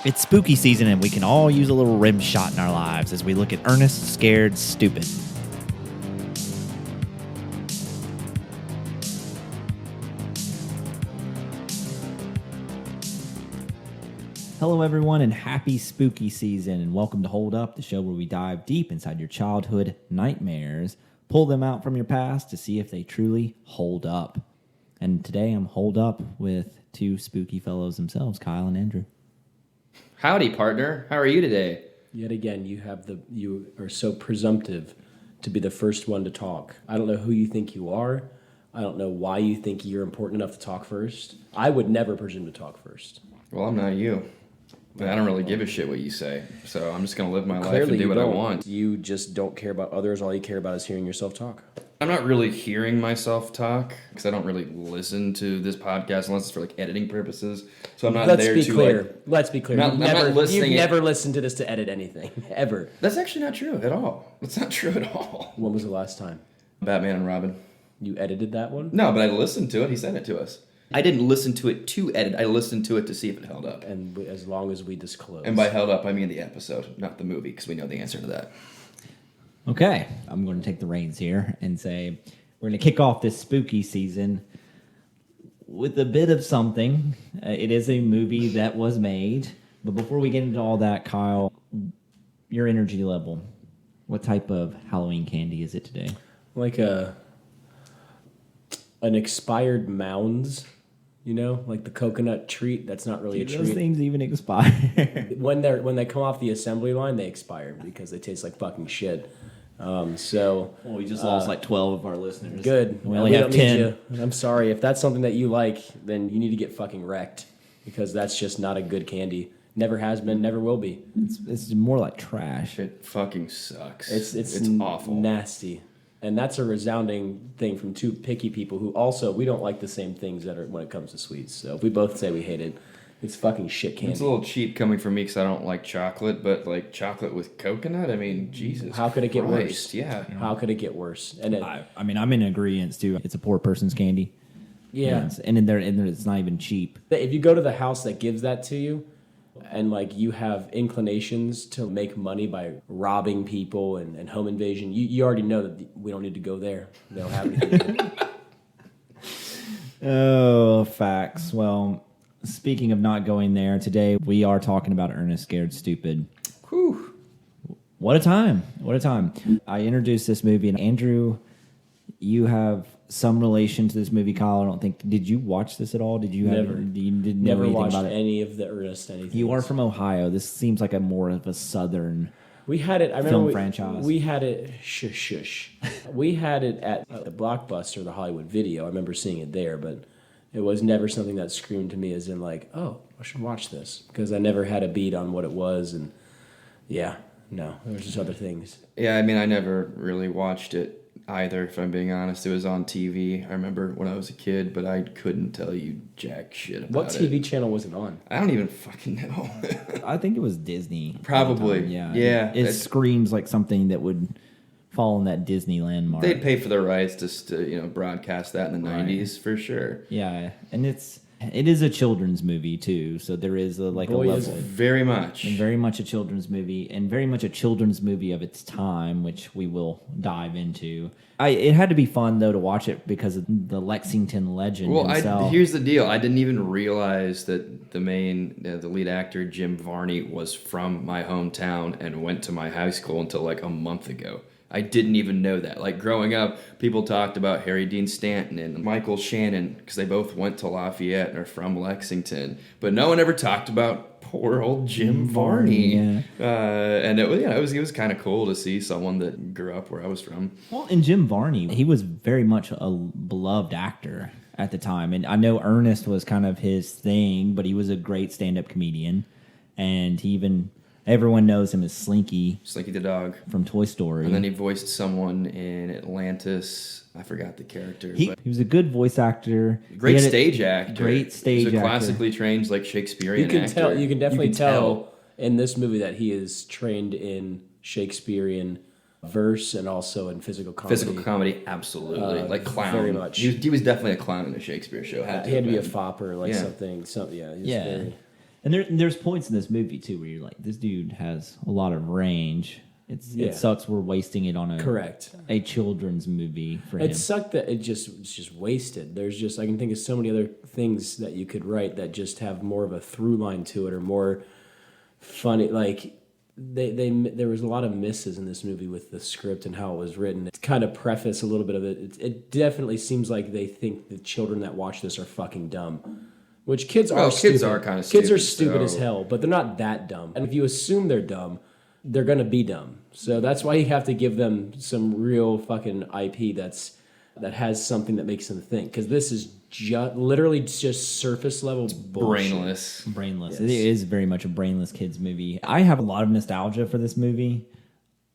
It's spooky season and we can all use a little Rimshot in our lives as we look at Ernest, Scared, Stupid. Hello everyone and happy spooky season and welcome to Hold Up, the show where we dive deep inside your childhood nightmares, pull them out from your past to see if they truly hold up. And today I'm holed up with two spooky fellows themselves, Kyle and Andrew. Howdy, partner. How are you today? Yet again, you are so presumptive to be the first one to talk. I don't know who you think you are. I don't know why you think you're important enough to talk first. I would never presume to talk first. Well, I'm not you. I don't really give a shit what you say, so I'm just going to live my life and do what I want. You just don't care about others. All you care about is hearing yourself talk. I'm not really hearing myself talk because I don't really listen to this podcast unless it's for like editing purposes. So I'm not there to Let's be clear. I'm not listening. You've never listened to this to edit anything, ever. That's actually not true at all. That's not true at all. When was the last time? Batman and Robin. You edited that one? No, but I listened to it. He sent it to us. I didn't listen to it to edit. I listened to it to see if it held up. And as long as we disclose. And by held up, I mean the episode, not the movie, because we know the answer to that. Okay, I'm going to take the reins here and say we're going to kick off this spooky season with a bit of something. It is a movie that was made. But before we get into all that, Kyle, your energy level, what type of Halloween candy is it today? Like an expired Mounds. You know, like the coconut treat. That's not really a treat. Those things even expire. when they come off the assembly line, they expire because they taste like fucking shit. So we just lost like 12 of our listeners. Good. We only have 10. I'm sorry. If that's something that you like, then you need to get fucking wrecked because that's just not a good candy. Never has been, never will be. It's more like trash. It fucking sucks. It's awful. Nasty. And that's a resounding thing from two picky people who also, we don't like the same things that are when it comes to sweets. So if we both say we hate it, it's fucking shit candy. It's a little cheap coming from me because I don't like chocolate, but like chocolate with coconut, I mean, Jesus. How could it get worse? Yeah. How could it get worse? And I mean, I'm in agreement too. It's a poor person's candy. Yeah. And in there, it's not even cheap. If you go to the house that gives that to you, and like you have inclinations to make money by robbing people and home invasion, you already know that we don't need to go there. They don't have anything. Oh, facts. Well, speaking of not going there, today we are talking about Ernest, Scared, Stupid. Whew. What a time. What a time. I introduced this movie, and Andrew, you have some relation to this movie. Kyle, I don't think. Did you watch this at all? Did you never? You didn't know anything watched about it? Any of the Ernest anything. You are from Ohio. This seems like a more of a southern. We had it. I remember film franchise. We had it. Shush. We had it at the Blockbuster, the Hollywood Video. I remember seeing it there, but it was never something that screamed to me as in like, oh, I should watch this because I never had a beat on what it was, and yeah, no, there was just other things. Yeah, I mean, I never really watched it either, if I'm being honest. It was on TV. I remember when I was a kid, but I couldn't tell you jack shit about it. What TV channel was it on? I don't even fucking know. I think it was Disney. Probably. Yeah. It screams like something that would fall in that Disney landmark. They'd pay for the rights to broadcast that in the 90s for sure. Yeah, and it is a children's movie too, so there is a level. Very much. And very much a children's movie, and very much a children's movie of its time, which we will dive into. It had to be fun, though, to watch it because of the Lexington legend himself. Here's the deal. I didn't even realize that the lead actor, Jim Varney, was from my hometown and went to my high school until like a month ago. I didn't even know that. Like growing up, people talked about Harry Dean Stanton and Michael Shannon because they both went to Lafayette and are from Lexington. But no one ever talked about poor old Jim Varney. Yeah. And it was kind of cool to see someone that grew up where I was from. Well, and Jim Varney, he was very much a beloved actor at the time. And I know Ernest was kind of his thing, but he was a great stand-up comedian. And everyone knows him as Slinky. Slinky the dog. From Toy Story. And then he voiced someone in Atlantis. I forgot the character. He was a good voice actor. Great stage actor. He was a classically trained Shakespearean actor. You can definitely tell in this movie that he is trained in Shakespearean verse and also in physical comedy. Physical comedy, absolutely. Like clown. Very much. He was definitely a clown in a Shakespeare show. He had to be a fopper, like something. Yeah. And there's points in this movie too where you're like, this dude has a lot of range. It sucks we're wasting it on a children's movie for him. It sucked that it's just wasted. There's just I can think of so many other things that you could write that just have more of a through line to it or more funny. Like there was a lot of misses in this movie with the script and how it was written. It's kind of preface a little bit of it. It definitely seems like they think the children that watch this are fucking dumb. Which kids are stupid. Kids are kind of stupid. Kids are stupid as hell, but they're not that dumb. And if you assume they're dumb, they're going to be dumb. So that's why you have to give them some real fucking IP that has something that makes them think. Because this is literally just surface level bullshit. Brainless. Yes. It is very much a brainless kids movie. I have a lot of nostalgia for this movie.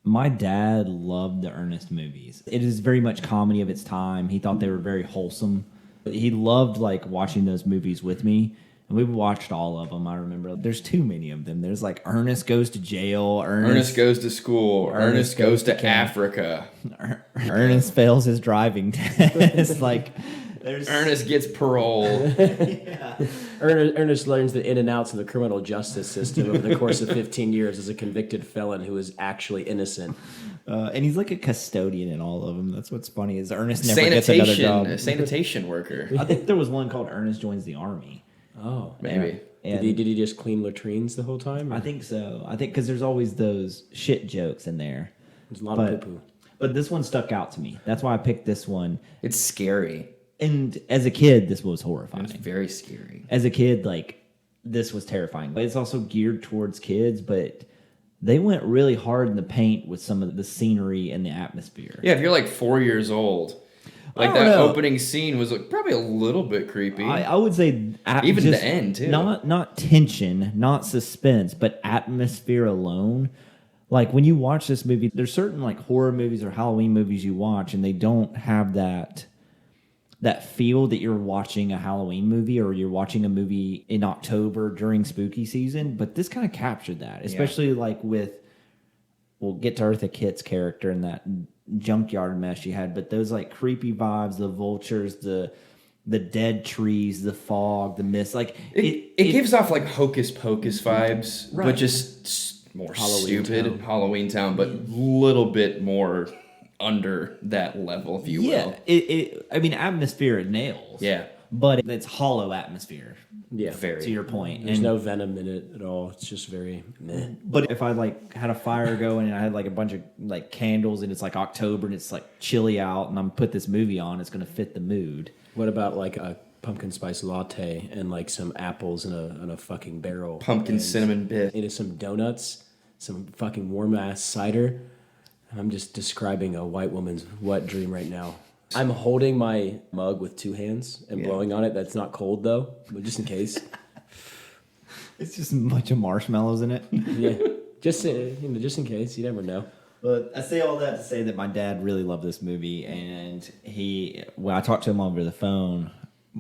My dad loved the Ernest movies. It is very much comedy of its time. He thought they were very wholesome. He loved like watching those movies with me. And we watched all of them. I remember there's too many of them. There's like Ernest Goes to Jail, Ernest Goes to School, Ernest Goes to Africa, Ernest Fails His Driving Test. Like Ernest Gets Parole. Ernest learns the in and outs of the criminal justice system over the course of 15 years as a convicted felon who is actually innocent. And he's like a custodian in all of them. That's what's funny is Ernest never gets another job. A sanitation worker. I think there was one called Ernest Joins the Army. Oh, maybe. Did he just clean latrines the whole time? Or? I think so. I think because there's always those shit jokes in there. There's a lot of poo-poo. But this one stuck out to me. That's why I picked this one. It's scary. And as a kid, this was horrifying. It's very scary. As a kid, like, this was terrifying. But it's also geared towards kids, but they went really hard in the paint with some of the scenery and the atmosphere. Yeah, if you're like 4 years old, like that opening scene was like probably a little bit creepy. I would say even the end too. Not tension, not suspense, but atmosphere alone. Like when you watch this movie, there's certain like horror movies or Halloween movies you watch, and they don't have that feel that you're watching a Halloween movie or you're watching a movie in October during spooky season. But this kind of captured that, especially like with. We'll get to Eartha Kitt's character and that junkyard mess she had, but those like creepy vibes, the vultures, the dead trees, the fog, the mist, like it gives off like Hocus Pocus vibes, right. But just more Halloween Town, but a little bit more under that level, if you will. I mean, atmosphere it nails. Yeah. But it's hollow atmosphere. Yeah, very. To your point. There's no venom in it at all. It's just very meh. But if I like had a fire going and I had like a bunch of like candles and it's like October and it's like chilly out and I'm put this movie on, it's going to fit the mood. What about like a pumpkin spice latte and like some apples in a fucking barrel? Pumpkin cinnamon bit. Into some donuts, some fucking warm ass cider. I'm just describing a white woman's wet dream right now. I'm holding my mug with two hands and blowing on it. That's not cold though, but just in case. It's just a bunch of marshmallows in it. Yeah, just in case. You never know. But I say all that to say that my dad really loved this movie, and when I talked to him over the phone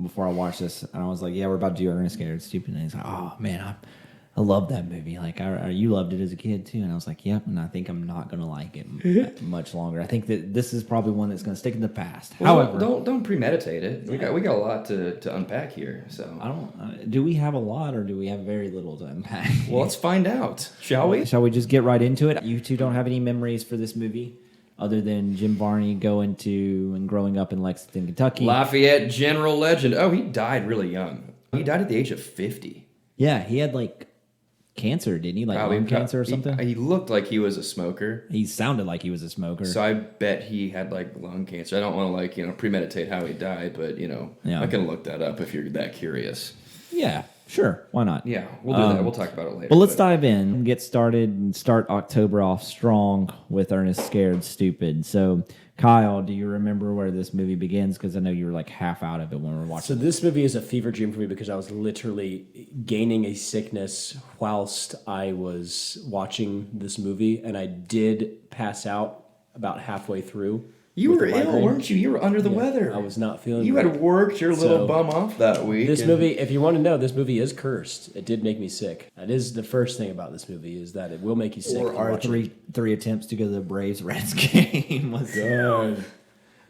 before I watched this, and I was like, "Yeah, we're about to do Ernest Scared Stupid," and he's like, "Oh man, I love that movie. Like, you loved it as a kid too." And I was like, "Yep." And I think I'm not gonna like it much longer. I think that this is probably one that's gonna stick in the past. Well, however, don't premeditate it. We got a lot to unpack here. So I don't. Do we have a lot, or do we have very little to unpack? Well, let's find out, shall we? Shall we just get right into it? You two don't have any memories for this movie, other than Jim Varney going to and growing up in Lexington, Kentucky. Lafayette, general legend. Oh, he died really young. He died at the age of 50. Yeah, he had like cancer, didn't he? Like lung cancer or something? He looked like he was a smoker. He sounded like he was a smoker. So I bet he had like lung cancer. I don't want to premeditate how he died, but I can look that up if you're that curious. Yeah, sure. Why not? Yeah, we'll do that. We'll talk about it later. Well, let's dive in and get started and start October off strong with Ernest Scared Stupid. So, Kyle, do you remember where this movie begins? Because I know you were like half out of it when we were watching. So this movie is a fever dream for me because I was literally gaining a sickness whilst I was watching this movie, and I did pass out about halfway through. You were ill, weren't you? You were under the weather. I was not feeling You great. had worked your little bum off that week. This movie, if you want to know, this movie is cursed. It did make me sick. That is the first thing about this movie, is that it will make you sick. Or our three attempts to go to the Braves-Reds game was good.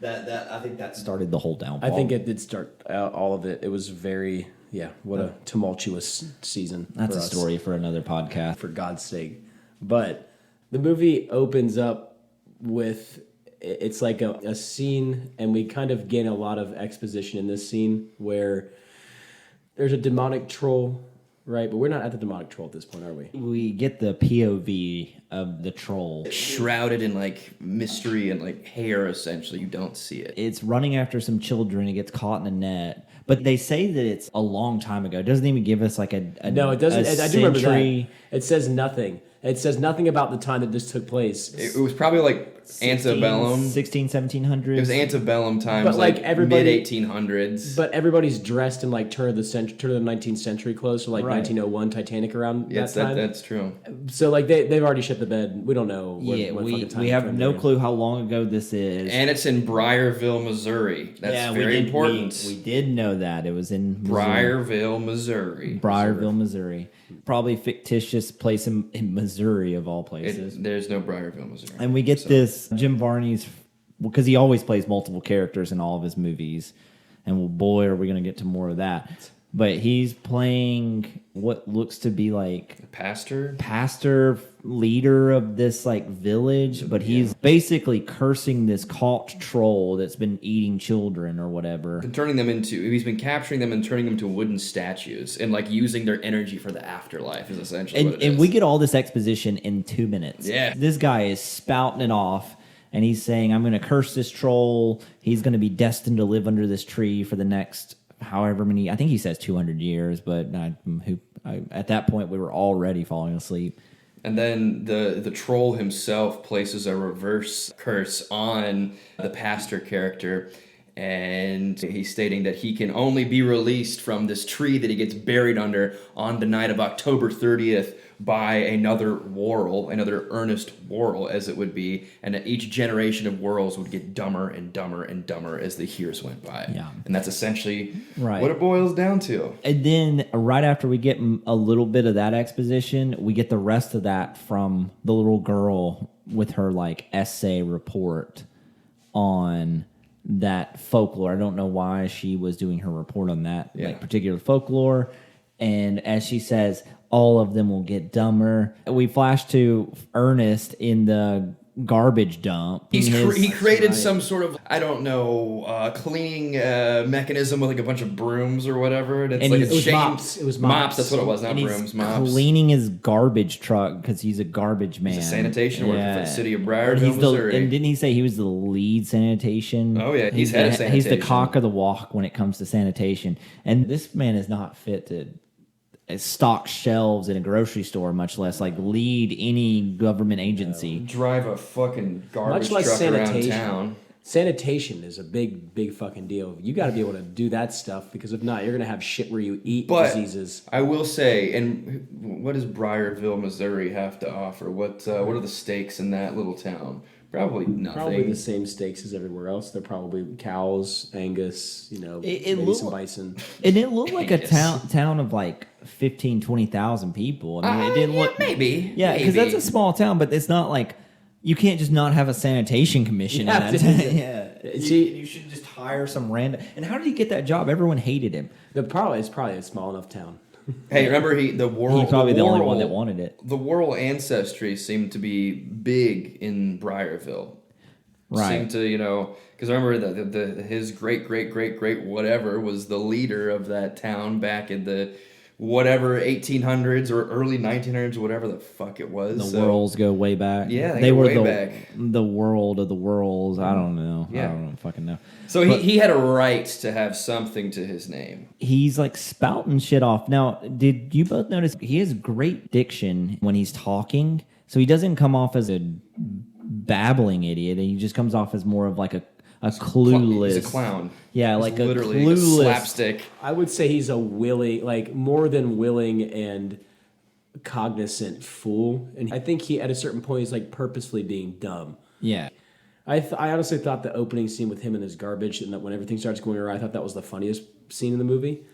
That I think that started the whole downfall. I think it did start all of it. It was very Yeah, what a tumultuous season. That's for a us, story for another podcast. for God's sake. But the movie opens up with it's like a scene, and we kind of gain a lot of exposition in this scene where there's a demonic troll, right? But we're not at the demonic troll at this point, are we? We get the POV of the troll. Shrouded in like mystery and like hair, essentially. You don't see it. It's running after some children. It gets caught in a net. But they say that it's a long time ago. It doesn't even give us like a No, it doesn't. I do remember century. that. It says nothing. It says nothing about the time that this took place. It was probably like antebellum. 1700s. It was antebellum times, But, like, everybody- mid 1800s. But everybody's dressed in like turn of the 19th century clothes, so like Right. 1901 Titanic around Yes, that time. that's true. So like they've already shit the bed. We don't know. What we fucking time have frame no they're in. clue how long ago this is. And it's in Briarville, Missouri. That's very important. We did know that. It was in Briarville, Missouri. Briarville, Missouri. Probably fictitious place in Missouri of all places. There's no Briarville, Missouri. And we get this Jim Varney's, because he always plays multiple characters in all of his movies. And well, boy, are we going to get to more of that. But he's playing what looks to be like pastor leader of this like village, but he's basically cursing this caught troll that's been eating children or whatever. And he's been capturing them and turning them to wooden statues and like using their energy for the afterlife is essentially what it is. And we get all this exposition in 2 minutes. Yeah. This guy is spouting it off. And he's saying, I'm going to curse this troll. He's going to be destined to live under this tree for the next however many, I think he says 200 years, but at that point we were already falling asleep. And then the troll himself places a reverse curse on the pastor character, and he's stating that he can only be released from this tree that he gets buried under on the night of October 30th by another Worrell, another Ernest Worrell, as it would be, and that each generation of Worrells would get dumber and dumber and dumber as the years went by. Yeah. And that's essentially Right. what it boils down to. And then right after we get a little bit of that exposition, we get the rest of that from the little girl with her like essay report on that folklore. I don't know why she was doing her report on that like particular folklore. And as she says, all of them will get dumber. We flash to Ernest in the garbage dump. He created some sort of, I don't know, cleaning mechanism with like a bunch of brooms or whatever. And it's And like it a was chain. mops. It was mops. Mops, that's what it was, not and he's brooms, mops. cleaning his garbage truck because he's a garbage man. He's a sanitation worker for the city of Briarville, He's Missouri. And didn't he say he was the lead sanitation? Oh, yeah, he's head of He's the sanitation. cock of the walk when it comes to sanitation. And this man is not fit to stock shelves in a grocery store, much less like lead any government agency. Drive a fucking garbage Much like truck around sanitation. town. Sanitation is a big fucking deal. You got to be able to do that stuff because if not, you're gonna have shit where you eat But diseases. I will say, and what does Briarville, Missouri have to offer? What are the stakes in that little town? Probably nothing. Probably the same stakes as everywhere else. They're probably cows, Angus, It maybe looked some like- bison. And it looked like a Angus. town of like 15, 20,000 people. I mean, it didn't look... maybe. Yeah, because maybe. that's a small town, but it's not like... You can't just not have a sanitation commission in have that to- town. Yeah. See- you should just hire some random... And how did he get that job? Everyone hated him. It's probably a small enough town. Hey, remember the Worrell? He's probably the only one Worrell- that wanted it. The Worrell ancestry seemed to be big in Briarville. Right. Seemed to, because I remember his great whatever was the leader of that town back in the whatever 1800s or early 1900s, whatever the fuck it was. The Worrells go way back. Yeah, they they go were way back. the world of the Worrells. I don't know. Yeah. I don't fucking know. So But he had a right to have something to his name. he's like spouting shit off. Now, did you both notice he has great diction when he's talking? So he doesn't come off as a babbling idiot, and he just comes off as more of like a clueless. He's a clown. Yeah, He's like a literally a clueless slapstick. I would say he's a more than willing and cognizant fool. And I think he, at a certain point, he's like purposefully being dumb. Yeah. I honestly thought the opening scene with him and his garbage, and that when everything starts going awry, I thought that was the funniest scene in the movie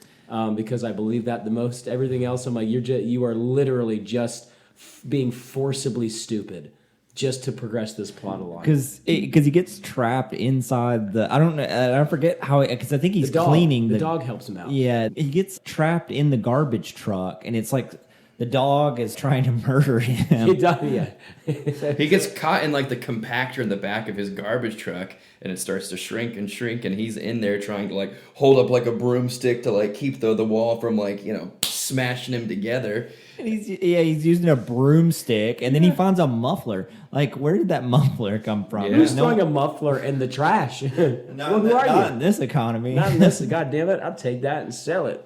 because I believe that the most. Everything else, I'm like, you are literally just being forcibly stupid just to progress this plot along. Because he gets trapped inside the. I don't know. I forget how. Because I think he's cleaning. The dog helps him out. Yeah, he gets trapped in the garbage truck, and it's like the dog is trying to murder him. He does, yeah. He gets caught in like the compactor in the back of his garbage truck, and it starts to shrink, and he's in there trying to like hold up like a broomstick to like keep the wall from like, you know, smashing him together. And he's using a broomstick, and then he finds a muffler. Like, where did that muffler come from? Yeah. Who's throwing a muffler in the trash? Not in this economy. Not in this. God damn it! I'll take that and sell it.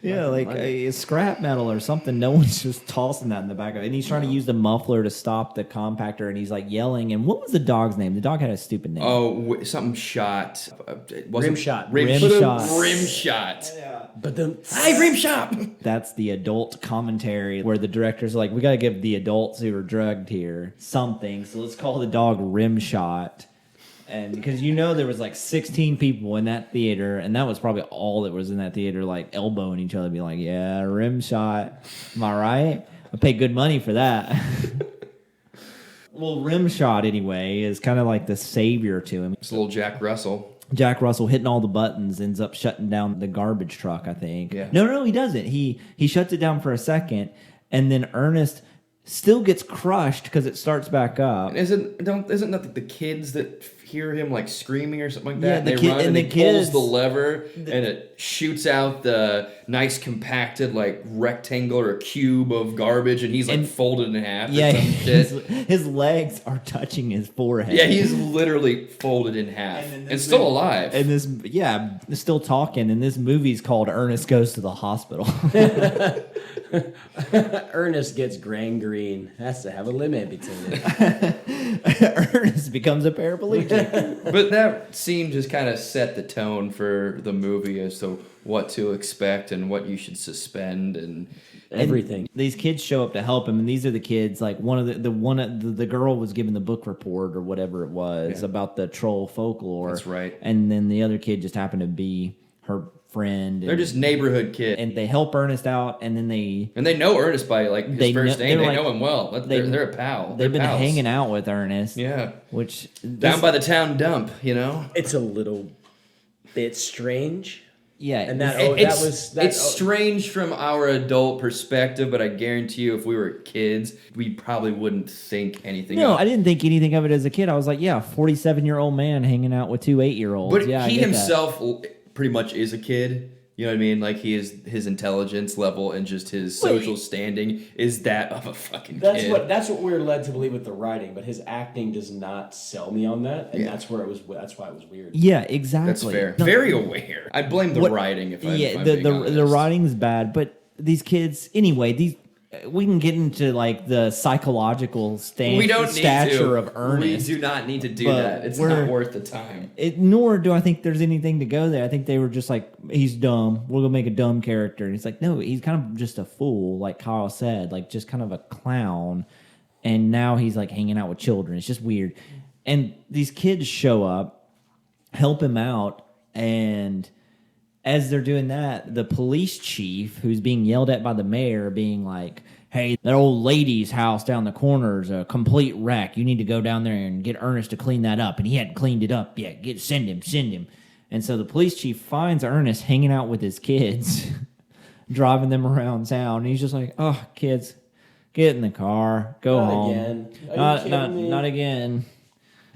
Yeah, like a scrap metal or something. No one's just tossing that in the back of it. And he's trying to use the muffler to stop the compactor, and he's like yelling. And what was the dog's name? The dog had a stupid name. Oh, something shot. Rimshot. Rimshot. Yeah. But then, Hey, Rimshot! That's the adult commentary where the director's like, we got to give the adults who are drugged here something. So let's call the dog Rimshot. And because there was like 16 people in that theater, and that was probably all that was in that theater, like elbowing each other, be like, yeah, Rimshot. Am I right? I paid good money for that. Well, Rimshot, anyway, is kind of like the savior to him. It's little Jack Russell. Jack Russell hitting all the buttons ends up shutting down the garbage truck, I think. Yeah. No, he doesn't. He shuts it down for a second, and then Ernest still gets crushed because it starts back up. And isn't that the kids that hear him like screaming or something like that? Yeah, and they run and he pulls the lever and it shoots out the nice compacted like rectangle or cube of garbage, and he's like folded in half. Yeah, or some shit. His legs are touching his forehead. Yeah, he's literally folded in half and still alive. And still talking. And this movie's called Ernest Goes to the Hospital. Ernest gets gangrene. Has to have a limit between it. Ernest becomes a paraplegic. But that scene just kind of set the tone for the movie as to what to expect and what you should suspend and everything. And these kids show up to help him, and these are the kids. Like the girl was given the book report or whatever it was about the troll folklore. That's right. And then the other kid just happened to be her friend. They're just neighborhood kids, and they help Ernest out, and then they know Ernest by like his first name. They know him well. They're a pal. They've been pals. hanging out with Ernest. Yeah, which down by the town dump, it's a little bit strange. Yeah, and it's strange from our adult perspective, but I guarantee you, if we were kids, we probably wouldn't think anything. No, of it. I didn't think anything of it as a kid. I was like, yeah, 47-year-old man hanging out with two 8-year-olds. But yeah, he himself pretty much is a kid. You know what I mean? Like his intelligence level and just his social standing is that of a fucking kid. That's what we're led to believe with the writing, but his acting does not sell me on that, and that's why it was weird. Yeah, exactly. That's fair. No. Very aware. I blame the writing if I'm being honest. The writing's bad, but these kids anyway. We can get into like the psychological stature of Ernest. We do not need to do that. It's not worth the time. Nor do I think there's anything to go there. I think they were just like, he's dumb. We're gonna make a dumb character, and it's like, no, he's kind of just a fool, like Kyle said, like just kind of a clown. And now he's like hanging out with children. It's just weird. And these kids show up, help him out, and as they're doing that, the police chief, who's being yelled at by the mayor, being like, hey, that old lady's house down the corner is a complete wreck. You need to go down there and get Ernest to clean that up. And he hadn't cleaned it up yet. Send him. And so the police chief finds Ernest hanging out with his kids, driving them around town. And he's just like, oh, kids, get in the car. Go home. Again. Not again.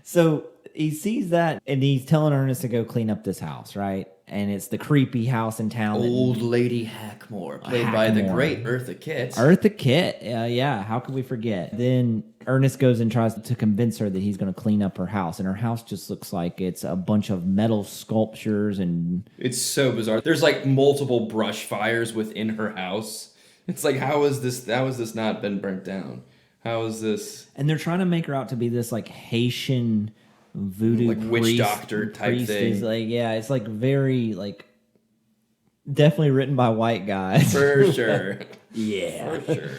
So he sees that, and he's telling Ernest to go clean up this house, right? And it's the creepy house in town. Old Lady Hackmore, played by the great Eartha Kitt. Eartha Kitt, yeah. How could we forget? Then Ernest goes and tries to convince her that he's going to clean up her house, and her house just looks like it's a bunch of metal sculptures, and it's so bizarre. There's like multiple brush fires within her house. It's like, how has this not been burnt down? How is this? And they're trying to make her out to be this like Haitian voodoo like witch doctor type thing. Is like, yeah, it's like very like definitely written by white guys for sure. Yeah, for sure.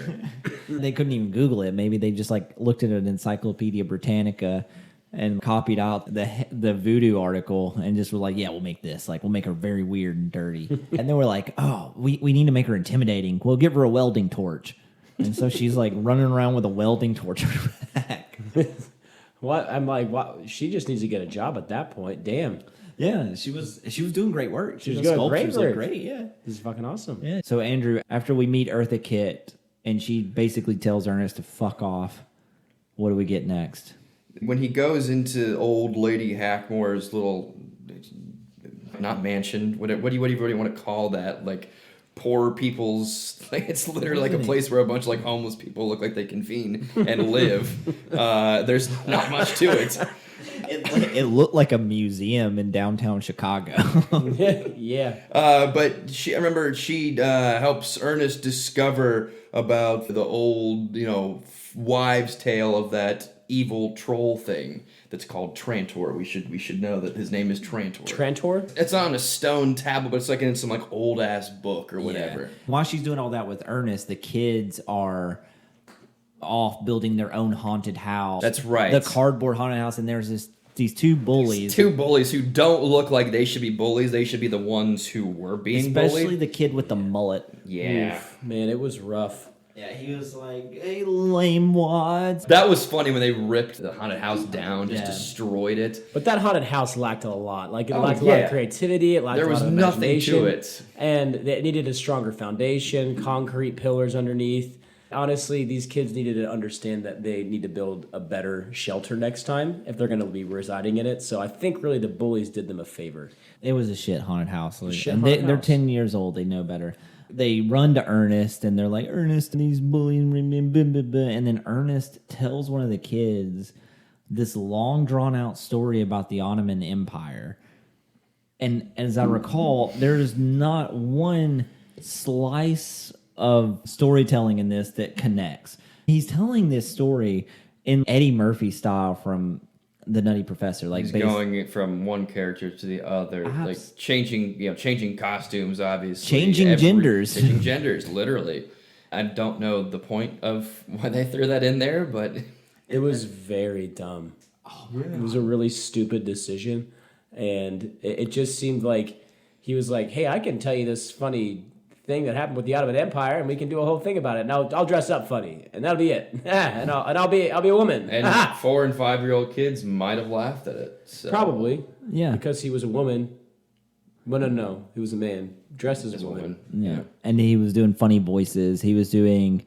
They couldn't even Google it. Maybe they just like looked at an Encyclopedia Britannica and copied out the voodoo article and just were like, yeah, we'll make this. Like, we'll make her very weird and dirty. And then we're like, oh, we need to make her intimidating. We'll give her a welding torch. And so she's like running around with a welding torch on her back. What? I'm like, wow, she just needs to get a job at that point. Damn. Yeah, she was doing great work. She was doing great work. Great, yeah. This is fucking awesome. Yeah. So Andrew, after we meet Eartha Kitt, and she basically tells Ernest to fuck off, what do we get next? When he goes into old lady Hackmore's little, not mansion, what do you want to call that? Like poor people's, like it's literally like a place where a bunch of like homeless people look like they convene and live. There's not much to it. It looked like a museum in downtown Chicago. Yeah. But I remember she helps Ernest discover about the old, wives' tale of that evil troll thing that's called Trantor. We should know that his name is Trantor. Trantor? It's on a stone tablet, but it's like in some like old ass book or whatever. Yeah. While she's doing all that with Ernest, the kids are off building their own haunted house. That's right. The cardboard haunted house, and there's these two bullies. Two bullies who don't look like they should be bullies. They should be the ones who were being Especially bullied. the kid with the mullet. Yeah. Oof, man, it was rough. Yeah, he was like, hey, lame wads. That was funny when they ripped the haunted house down, just destroyed it. But that haunted house lacked a lot. Like, it Oh, lacked a lot yeah. of creativity. It lacked There a lot was of nothing imagination. to it. And it needed a stronger foundation, concrete pillars underneath. Honestly, these kids needed to understand that they need to build a better shelter next time if they're going to be residing in it. So I think really the bullies did them a favor. It was a shit haunted house. Shit And haunted they're house. 10 years old. They know better. They run to Ernest, and they're like, Ernest, these bullying me, blah, blah, blah. And then Ernest tells one of the kids this long, drawn-out story about the Ottoman Empire. And as I recall, there's not one slice of storytelling in this that connects. He's telling this story in Eddie Murphy style from The Nutty Professor. Like He's going from one character to the other, like changing costumes, obviously. Changing genders. Changing genders, literally. I don't know the point of why they threw that in there, but... It was very dumb. It was a really stupid decision. And it just seemed like he was like, hey, I can tell you this funny thing that happened with the Ottoman Empire, and we can do a whole thing about it. And I'll dress up funny, and that'll be it. and I'll be a woman. And 4 and 5-year-old kids might have laughed at it. So. Probably. Yeah. Because he was a woman. Well, no. He was a man. Dressed as a woman. Yeah. And he was doing funny voices. He was doing...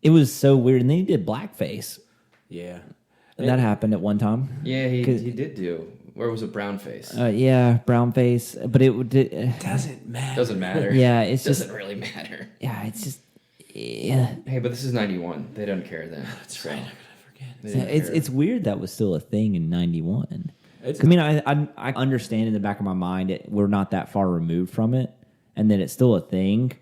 It was so weird. And then he did blackface. Yeah. That happened at one time. Yeah, he did do. Where was it? Brown face. Yeah, brown face. But it Doesn't matter. Doesn't matter. Yeah, it's doesn't just... really matter. Yeah, it's just... Yeah. Hey, but this is 91. They don't care then. That's right. I'm going to forget. It's weird that was still a thing in 91. It's- I mean, I understand in the back of my mind we're not that far removed from it, and that it's still a thing,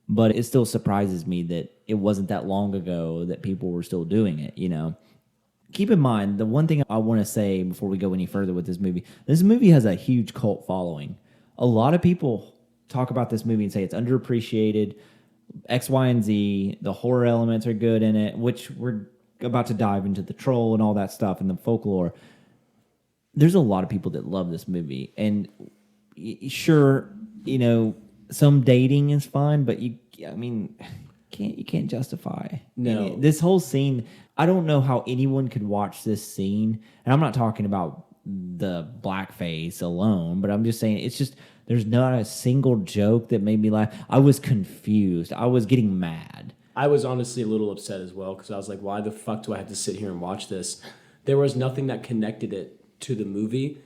but it still surprises me that it wasn't that long ago that people were still doing it, Keep in mind, the one thing I want to say before we go any further with this movie has a huge cult following. A lot of people talk about this movie and say it's underappreciated, X, Y, and Z, the horror elements are good in it, which we're about to dive into the troll and all that stuff and the folklore. There's a lot of people that love this movie, and sure, some dating is fine, but you can't justify. No. This whole scene, I don't know how anyone could watch this scene, and I'm not talking about the blackface alone, but I'm just saying it's just there's not a single joke that made me laugh. I was confused. I was getting mad. I was honestly a little upset as well because I was like, why the fuck do I have to sit here and watch this? There was nothing that connected it to the movie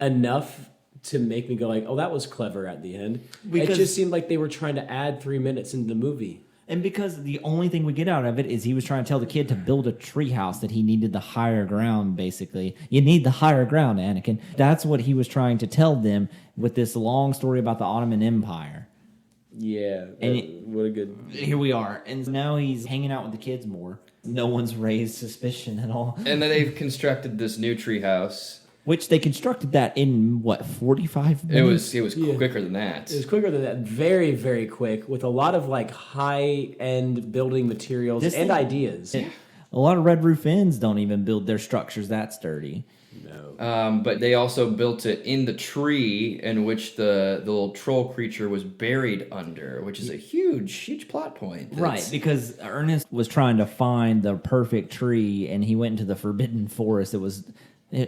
enough to make me go like, oh, that was clever at the end. It just seemed like they were trying to add 3 minutes into the movie. And because the only thing we get out of it is he was trying to tell the kid to build a treehouse, that he needed the higher ground, basically. You need the higher ground, Anakin. That's what he was trying to tell them with this long story about the Ottoman Empire. Yeah. And what a good... Here we are. And now he's hanging out with the kids more. No one's raised suspicion at all. And then they've constructed this new treehouse. Which they constructed that in, 45 minutes? It was quicker than that. It was quicker than that. Very, very quick with a lot of high-end building materials and ideas. A lot of Red Roof Inns don't even build their structures that sturdy. No. But they also built it in the tree in which the little troll creature was buried under, which is a huge plot point. Right, because Ernest was trying to find the perfect tree, and he went into the forbidden forest.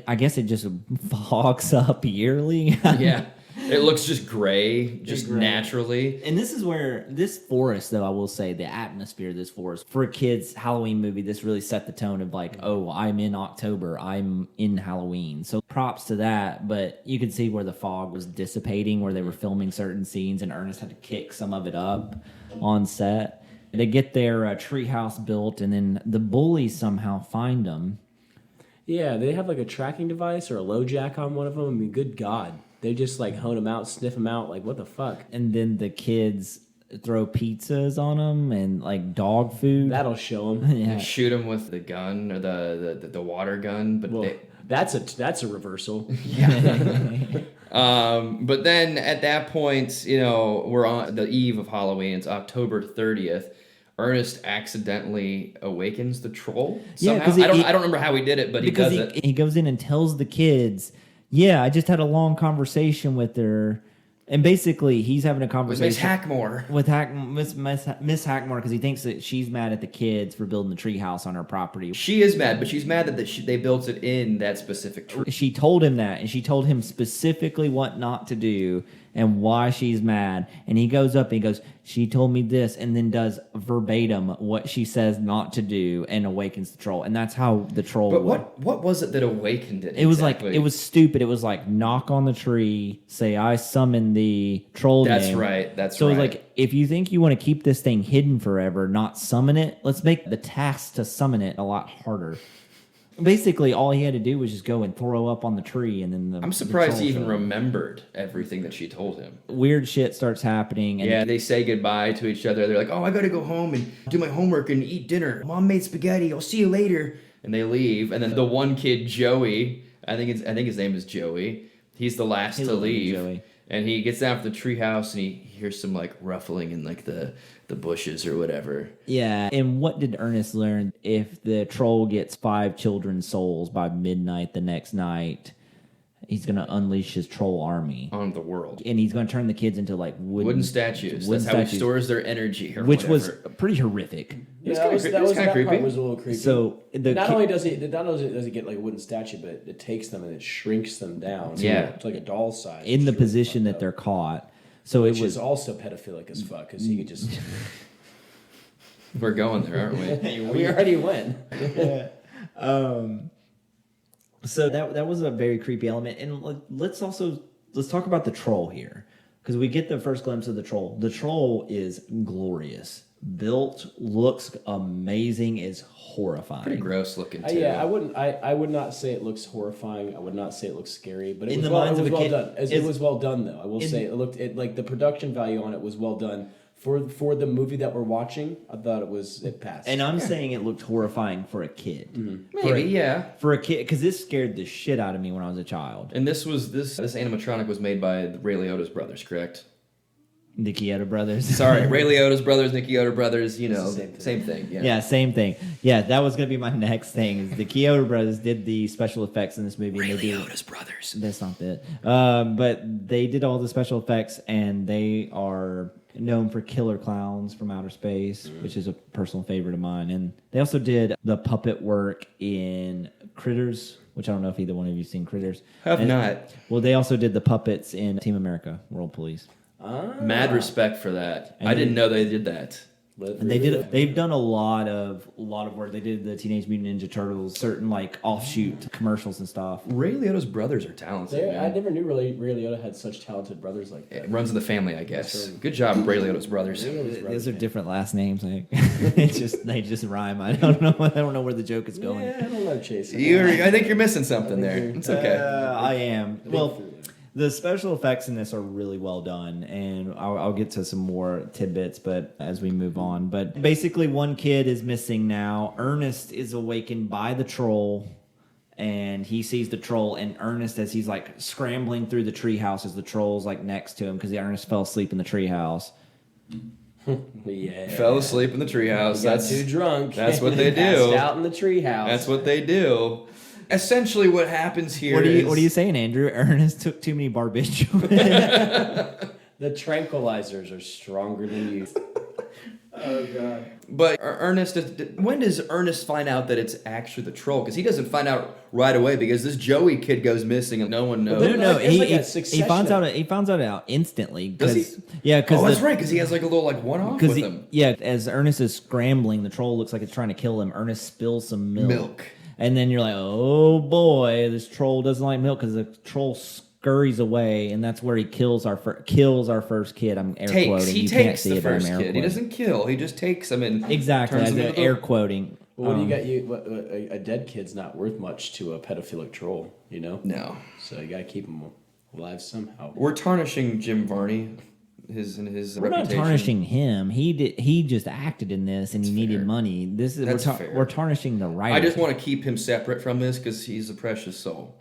I guess it just fogs up yearly. Yeah. It looks just gray, just naturally. And this is where this forest, though, I will say, the atmosphere of this forest, for a kid's Halloween movie, this really set the tone of like, oh, I'm in October, I'm in Halloween. So props to that, but you could see where the fog was dissipating, where they were filming certain scenes, and Ernest had to kick some of it up on set. They get their treehouse built, and then the bullies somehow find them. Yeah, they have like a tracking device or a low jack on one of them. I mean, good God. They just like hone them out, sniff them out, like what the fuck? And then the kids throw pizzas on them and like dog food. That'll show them. Yeah. They shoot him with the gun or the water gun, but Well, that's a reversal. But then at that point, we're on the eve of Halloween. It's October 30th. Ernest accidentally awakens the troll. Yeah, because I don't remember how he did it, but he does it. He goes in and tells the kids, "Yeah, I just had a long conversation with her." And basically, he's having a conversation Miss Hackmore. with Miss Hackmore because he thinks that she's mad at the kids for building the treehouse on her property. She is mad, but she's mad that they built it in that specific tree. She told him that, and she told him specifically what not to do and why she's mad. And he goes up and he goes, "She told me this," and then does verbatim what she says not to do and awakens the troll. And that's how the troll. But what was it that awakened it? It was like, it was stupid. It was like, knock on the tree, say, "I summon the troll." That's name. right. That's so right. So like, if you think you want to keep this thing hidden forever, not summon it, let's make the task to summon it a lot harder. Basically, all he had to do was just go and throw up on the tree, and then I'm surprised he even remembered everything that she told him. Weird shit starts happening. And yeah, they say goodbye to each other. They're like, "Oh, I gotta go home and do my homework and eat dinner. Mom made spaghetti. I'll see you later." And they leave. And then the one kid, Joey, I think his name is Joey. He's the last to leave. Joey. And he gets down from the treehouse and he hears some like ruffling in like the bushes or whatever. Yeah. And what did Ernest learn? If the troll gets 5 children's souls by midnight the next night, he's going to unleash his troll army on the world. And he's going to turn the kids into like wooden statues. That's how he stores their energy. Or which whatever. was pretty horrific. Yeah, that creepy. Part was a little creepy. So not only does he get like a wooden statue, but it takes them and it shrinks them down. Yeah, to like a doll size. In the position that they're caught. So which it was is also pedophilic as fuck because he could just. We're going there, aren't we? We already went. So that was a very creepy element, and let's talk about the troll here, because we get the first glimpse of the troll. The troll is glorious, built, looks amazing, is horrifying. Pretty gross looking too. Yeah, I would not say it looks horrifying. I would not say it looks scary, but it was well done. It was well done though. I will say it like the production value on it was well done. For the movie that we're watching, I thought it passed. And I'm saying it looked horrifying for a kid. Mm-hmm. Maybe, for a kid, because this scared the shit out of me when I was a child. And this animatronic was made by the Ray Liotta's brothers, correct? The Chioda brothers. Sorry, Ray Liotta's brothers, the Chioda brothers. Same thing. Yeah, same thing. Yeah, that was going to be my next thing. Is the Chioda brothers did the special effects in this movie? Ray Liotta's brothers. That's not it. But they did all the special effects, and they are known for Killer Clowns from Outer Space, which is a personal favorite of mine. And they also did the puppet work in Critters, which I don't know if either one of you seen Critters. Have not. Well, they also did the puppets in Team America: World Police. Mad respect for that. I didn't know they did that. And they've done a lot of work. They did the Teenage Mutant Ninja Turtles, certain like offshoot commercials and stuff. Ray Liotta's brothers are talented. I never knew Ray Liotta had such talented brothers like that. It runs in the family, I guess. Good job, Ray Liotta's brothers. Those are different last names. Like, they just rhyme. I don't know where the joke is going. Yeah, I don't know, Chase. I think you're missing something there. It's okay. I am. Well, the special effects in this are really well done, and I'll get to some more tidbits, but as we move on. But basically, one kid is missing now. Ernest is awakened by the troll, and he sees the troll. And Ernest, as he's like scrambling through the treehouse, as the troll's like next to him, because Ernest fell asleep in the treehouse. Yeah, fell asleep in the treehouse. That's too drunk. That's what they do. Passed out in the treehouse. That's what they do. Essentially, what happens here What are you saying, Andrew? Ernest took too many barbiturates. The tranquilizers are stronger than you. Oh, God. But Ernest, when does Ernest find out that it's actually the troll? Because he doesn't find out right away because this Joey kid goes missing and no one knows. No, It's like a he succession. finds out instantly. Does he? Because that's right, because he has like a little like one-off with him. Yeah, as Ernest is scrambling, the troll looks like it's trying to kill him. Ernest spills some milk. And then you're like, oh boy, this troll doesn't like milk because the troll scurries away, and that's where he kills our first kid. I'm air quoting. He You takes can't see the it, but I'm first air kid. He quoting. doesn't kill. He just takes him and Exactly. turns As him an into air quoting. What do you got? A dead kid's not worth much to a pedophilic troll, you know? No. So you got to keep him alive somehow. We're tarnishing Jim Varney. His We're not reputation. tarnishing him. He just acted in this, and he needed fair. money. Fair. We're tarnishing the writer. I just want to keep him separate from this because he's a precious soul.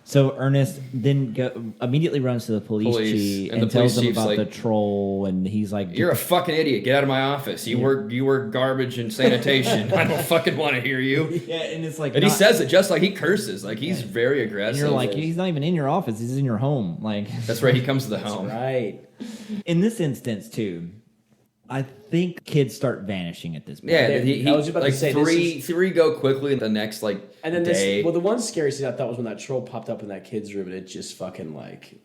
So Ernest then immediately runs to the police chief and and the police tells them chief's about like, the troll, and he's like, "You're a fucking idiot. Get out of my office. You work garbage and sanitation. I don't fucking want to hear you." Yeah, and it's like, And he says it just like he curses. Like he's very aggressive. and you're like, he's not even in your office. He's in your home. Like That's right. He comes to the home. Right. in this instance too, I think kids start vanishing at this point. Yeah, I was about to like say, three go quickly. The next And then day. the one scary scene I thought was when that troll popped up in that kid's room and it just fucking like,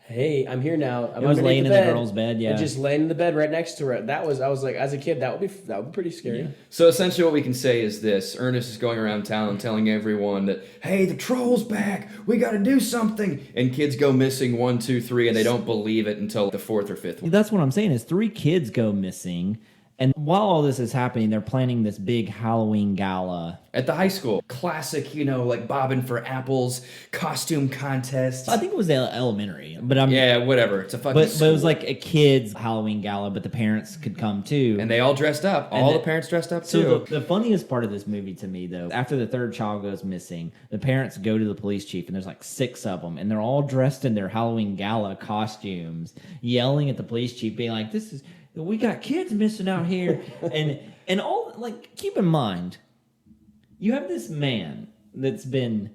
hey, I'm here now. It was laying in the girl's bed, yeah. And just laying in the bed right next to her. I was like, as a kid, that would be pretty scary. Yeah. So essentially what we can say is this. Ernest is going around town telling everyone that, hey, the troll's back. We got to do something. And kids go missing 1, 2, 3, and they don't believe it until the 4th or 5th one. That's what I'm saying is 3 kids go missing. And while all this is happening, they're planning this big Halloween gala. At the high school, classic, like bobbing for apples, costume contest. I think it was elementary, but yeah, whatever. It's a fucking but it was like a kid's Halloween gala, but the parents could come too. And they all dressed up. All the parents dressed up too. So the funniest part of this movie to me, though, after the 3rd child goes missing, the parents go to the police chief, and there's like 6 of them, and they're all dressed in their Halloween gala costumes, yelling at the police chief, being like, we got kids missing out here. and all, like, keep in mind, you have this man that's been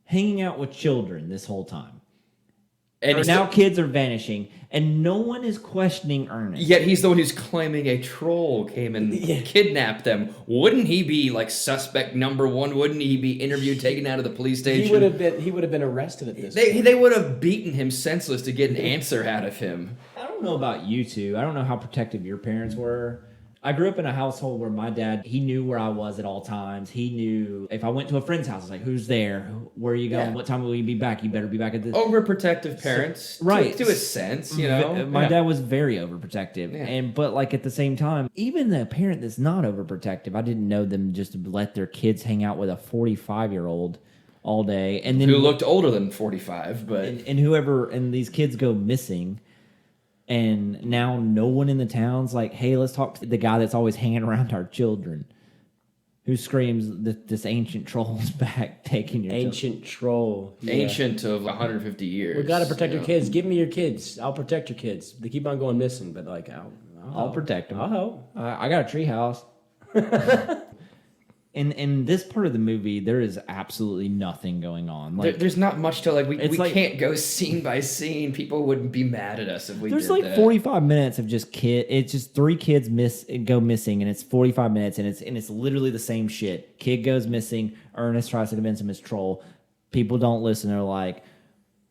hanging out with children this whole time. And now kids are vanishing, and no one is questioning Ernest. Yet he's the one who's claiming a troll came and kidnapped them. Wouldn't he be like suspect number 1? Wouldn't he be interviewed, taken out of the police station? He would have been arrested at this point. They would have beaten him senseless to get an answer out of him. I don't know about you two. I don't know how protective your parents were. I grew up in a household where my dad, he knew where I was at all times. He knew if I went to a friend's house, it's like, who's there? Where are you going? Yeah. What time will you be back? You better be back at this. Overprotective parents, right. To a sense, you know. My dad was very overprotective. But like at the same time, even the parent that's not overprotective, I didn't know them just to let their kids hang out with a 45-year-old all day. And then who looked older than 45, but... And these kids go missing. And now no one in the town's like, hey, let's talk to the guy that's always hanging around our children, who screams that this ancient troll's back taking your ancient troll. Yeah. Ancient of 150 years. We gotta protect your kids. Give me your kids. I'll protect your kids. They keep on going missing, but like I'll protect them. I'll help. I got a treehouse. In this part of the movie, there is absolutely nothing going on. Like, there's not much to like. We like, can't go scene by scene. People wouldn't be mad at us if we. There's did like that. 45 minutes of just It's just 3 kids go missing, and it's 45 minutes, and it's literally the same shit. Kid goes missing. Ernest tries to convince him it's troll. People don't listen. They're like,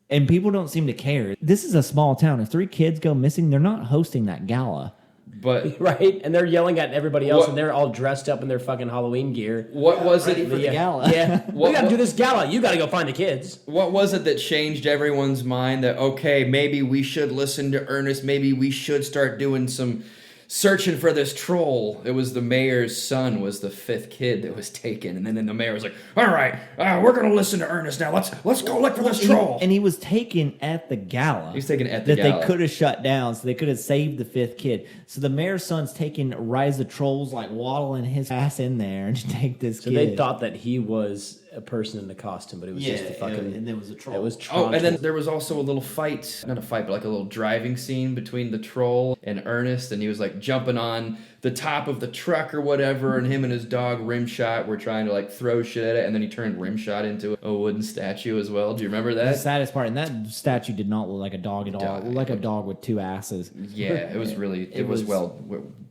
and people don't seem to care. This is a small town. If 3 kids go missing, they're not hosting that gala. But right, and they're yelling at everybody else, and they're all dressed up in their fucking Halloween gear. What was it for the gala? Yeah, we got to do this gala. You got to go find the kids. What was it that changed everyone's mind? That okay, maybe we should listen to Ernest. Maybe we should start doing some searching for this troll. It was the mayor's son was the 5th kid that was taken, and then the mayor was like, "All right, we're gonna listen to Ernest now. Let's go look for this troll." And he was taken at the gala. He was taken at the that gala. they could have shut down, so they could have saved the 5th kid. So the mayor's son's taking Rise the Trolls, like waddling his ass in there and to take this So kid. they thought that he was a person in the costume, but it was just a fucking. and there was a troll. It was Oh, troll. and then there was also a little fight, not a fight, but like a little driving scene between the troll and Ernest, and he was like jumping on the top of the truck or whatever, and him and his dog Rimshot were trying to like throw shit at it, and then he turned Rimshot into a wooden statue as well. Do you remember The that? saddest part, and that statue did not look like a dog at all. It looked like a dog with two asses. Yeah, it was really, it was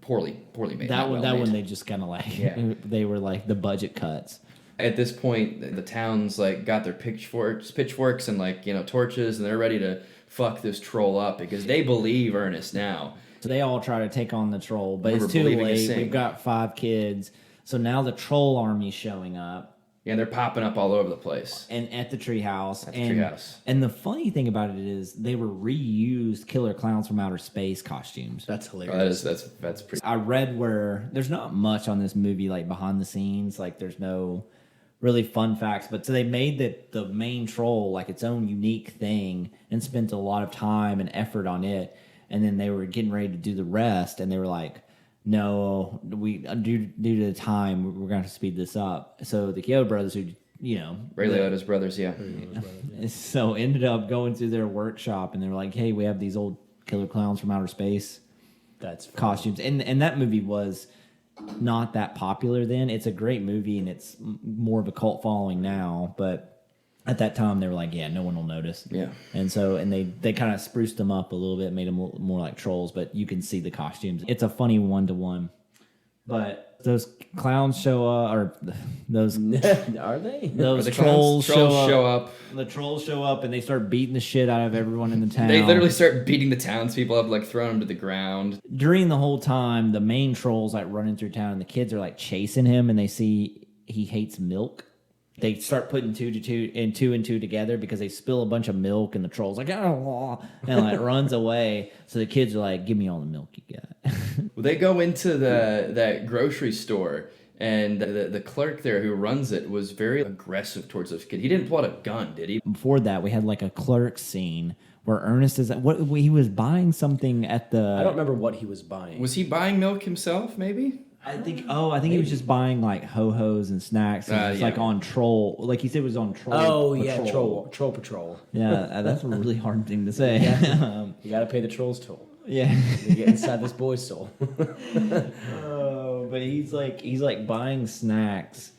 poorly made. That not one, well made. they just kind of like, Yeah. they were like the budget cuts. At this point, the town's like got their pitchforks and like, you know, torches, and they're ready to fuck this troll up because they believe Ernest now. So they all try to take on the troll, but Remember it's too believing a late. sing. We've got 5 kids. So now the troll army's showing up. Yeah, and they're popping up all over the place. And at the treehouse. At the treehouse. And the funny thing about it is they were reused Killer Clowns from Outer Space costumes. That's hilarious. That's pretty. I read where there's not much on this movie, like behind the scenes. Like there's no really fun facts. But so they made the main troll like its own unique thing and spent a lot of time and effort on it. And then they were getting ready to do the rest, and they were like, no, we due to the time, we're going to have to speed this up. So the Kyoto brothers, who, you know. Ray Liotta's brothers, yeah. So ended up going through their workshop, and they were like, hey, we have these old Killer Clowns from Outer Space costumes. And that movie was not that popular then. It's a great movie, and it's more of a cult following now, but at that time they were like, yeah, no one will notice. Yeah. And so, and they kind of spruced them up a little bit, made them more like trolls, but you can see the costumes. It's a funny 1-to-1. But those clowns show up, or those Are they? those The trolls show up. The trolls show up, and they start beating the shit out of everyone in the town. They literally start beating the townspeople up, like throwing them to the ground. During the whole time, the main troll's like running through town, and the kids are like chasing him, and they see he hates milk. They start putting two and two together because they spill a bunch of milk, and the troll's like, oh, and like runs away. So the kids are like, give me all the milk you got. Well, they go into that grocery store, and the clerk there who runs it was very aggressive towards this kid. He didn't pull out a gun, did he? Before that, we had like a clerk scene where Ernest is he was buying something at the. I don't remember what he was buying. Was he buying milk himself, maybe? I think he was just buying like ho-hos and snacks. And it's yeah. like on troll, like he said, it was on troll. Oh, patrol. yeah, troll patrol. Yeah, that's a really hard thing to say. You got to pay the troll's toll. Yeah. To get inside this boy's soul. Oh, but he's like buying snacks,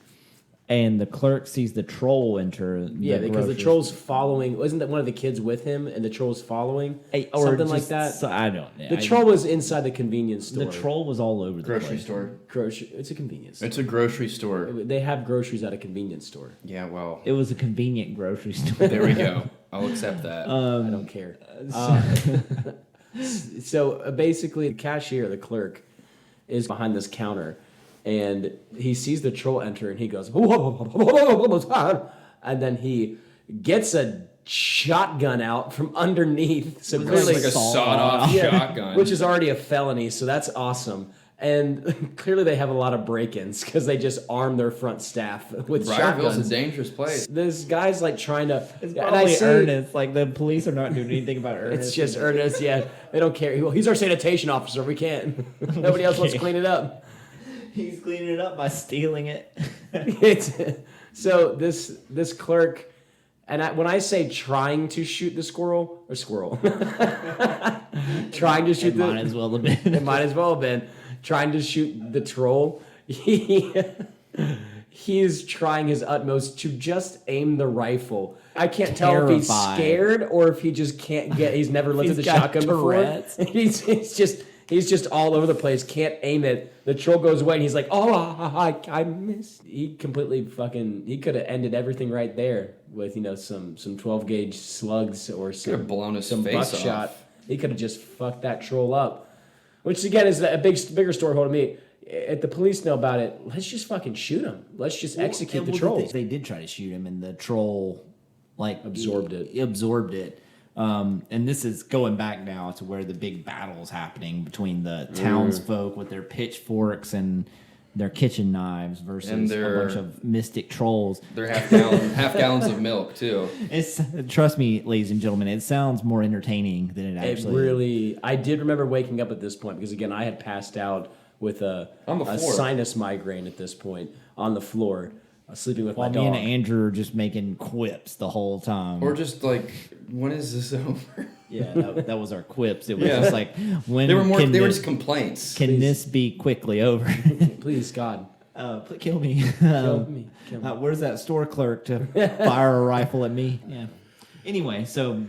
and the clerk sees the troll enter. Yeah, because the troll's following. Wasn't that one of the kids with him, and the troll's following? Or Something like just- that. So, I don't know. The troll was inside the convenience store. The troll was all over the Grocery place. store. It's a convenience store. It's a grocery store. They have groceries at a convenience store. Yeah, well, It was a convenient grocery store. there we go. I'll accept that. I don't care. So basically, the cashier, the clerk, is behind this counter, and he sees the troll enter, and he goes, and then he gets a shotgun out from underneath. So It's clearly, like a sawed-off shotgun. which is already a felony. So that's awesome. And clearly, they have a lot of break-ins because they just arm their front staff with Briarville's shotguns. a dangerous place. This guy's like trying to. It's and I probably say- Ernest. Like the police are not doing anything about Ernest. It's just Ernest, yeah. They don't care. Well, he's our sanitation officer. We can't. Nobody else wants to clean it up. He's cleaning it up by stealing it. So this clerk, and when I say trying to shoot the squirrel, trying to shoot Might as well have been. it might as well have been trying to shoot the troll. He is trying his utmost to just aim the rifle. I can't tell if he's Terrified. scared or if he just can't get. He's never lifted the He's got shotgun Tourette's. before. He's just all over the place. Can't aim it. The troll goes away, and he's like, "Oh, I missed." He completely fucking. He could have ended everything right there with some 12-gauge slugs or Could have blown his some face buckshot. off. He could have just fucked that troll up. Which again is a bigger story to me. If the police know about it, let's just fucking shoot him. Let's just execute the trolls. They did try to shoot him, and the troll Absorbed it. Absorbed it. And this is going back now to where the big battle is happening between the townsfolk with their pitchforks and their kitchen knives versus a bunch of mystic trolls. They're half gallons of milk too. Trust me, ladies and gentlemen, it sounds more entertaining than it actually. It really. I did remember waking up at this point because again I had passed out with a On the floor. sinus migraine at this point on the floor. sleeping with While my me dog. and Andrew are just making quips the whole time. Or just like, when is this over? Yeah, that was our quips. It was Yeah. just like, when They were can just complaints. this be quickly over? Please, God. Kill me. Kill me. Where's that store clerk to fire a rifle at me? Yeah. Anyway, so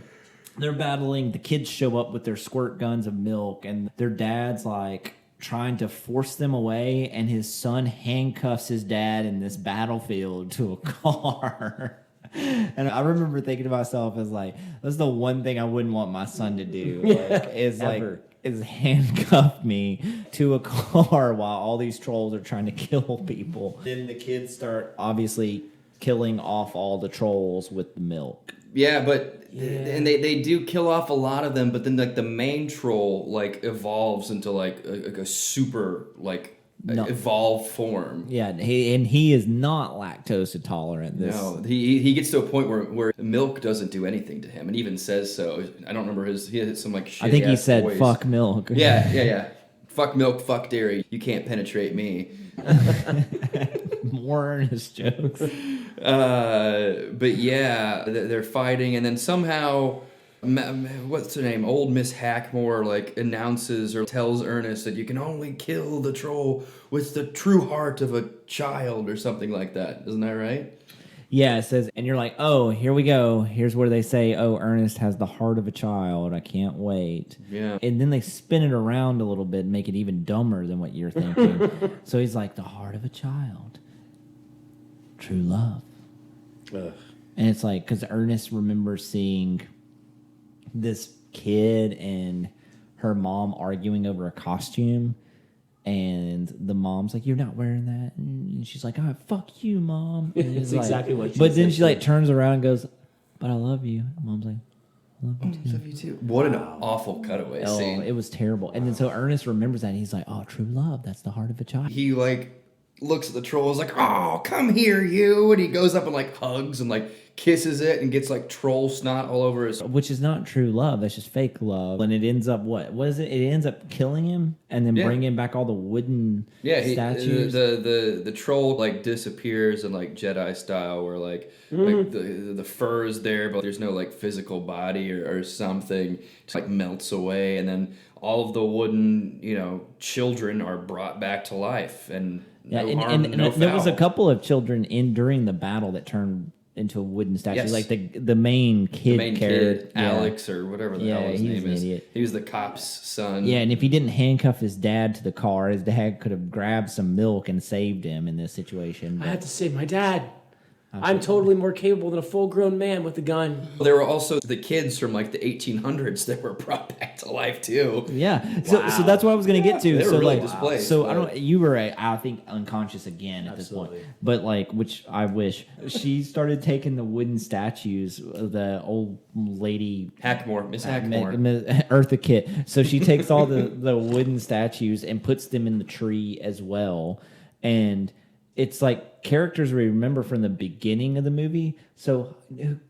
they're battling. The kids show up with their squirt guns of milk, and their dad's like trying to force them away, and his son handcuffs his dad in this battlefield to a car. And I remember thinking to myself as like, that's the one thing I wouldn't want my son to do. Is handcuff me to a car while all these trolls are trying to kill people. Then the kids start obviously killing off all the trolls with the milk. Yeah, and they do kill off a lot of them, but then like the main troll like evolves into like a super like evolved form. Yeah, he is not lactose intolerant. No, he gets to a point where milk doesn't do anything to him, and even says so. I don't remember he had some like shitty I think he ass said voice. fuck milk. Yeah. Fuck milk, fuck dairy. You can't penetrate me. More Ernest jokes. But yeah, they're fighting, and then somehow, what's her name? Old Miss Hackmore like announces or tells Ernest that you can only kill the troll with the true heart of a child or something like that. Isn't that right? Yeah, it says, and you're like, oh, here we go. Here's where they say, oh, Ernest has the heart of a child. I can't wait. Yeah. And then they spin it around a little bit and make it even dumber than what you're thinking. So he's like, the heart of a child. True love. Ugh. And it's like, because Ernest remembers seeing this kid and her mom arguing over a costume. And the mom's like, you're not wearing that. And she's like, oh, fuck you, Mom. And It's he's like, exactly what she But then said, she like turns around and goes, but I love you. And Mom's like, I love you too. Love you too. What an awful cutaway Oh, scene. it was terrible. And then so Ernest remembers that. And he's like, oh, true love. That's the heart of a child. He like looks at the troll, is like, oh, come here, you. And he goes up and like hugs and like kisses it and gets like troll snot all over his. Which is not true love. That's just fake love. And it ends up what? What is it? It ends up killing him and then bringing back all the wooden statues. The troll like disappears in like Jedi style, where like the fur is there, but there's no like physical body or something. Just like melts away, and then all of the wooden children are brought back to life, and no harm, no foul. There was a couple of children during the battle that turned into a wooden statue. Yes. Like the main kid character, Alex or whatever the hell his name is. Idiot. He was the cop's son. Yeah, and if he didn't handcuff his dad to the car, his dad could have grabbed some milk and saved him in this situation. I had to save my dad. I'm totally more capable than a full-grown man with a gun. There were also the kids from like the 1800s that were brought back to life too. Yeah, so that's what I was going to get to. They were so really like, displaced, so but- I don't. You were, I think, unconscious again at Absolutely. this point. But like, which I wish she started taking the wooden statues. The old lady Hackmore, Miss Hackmore. Eartha Kitt. So she takes all the wooden statues and puts them in the tree as well, and it's like characters we remember from the beginning of the movie. So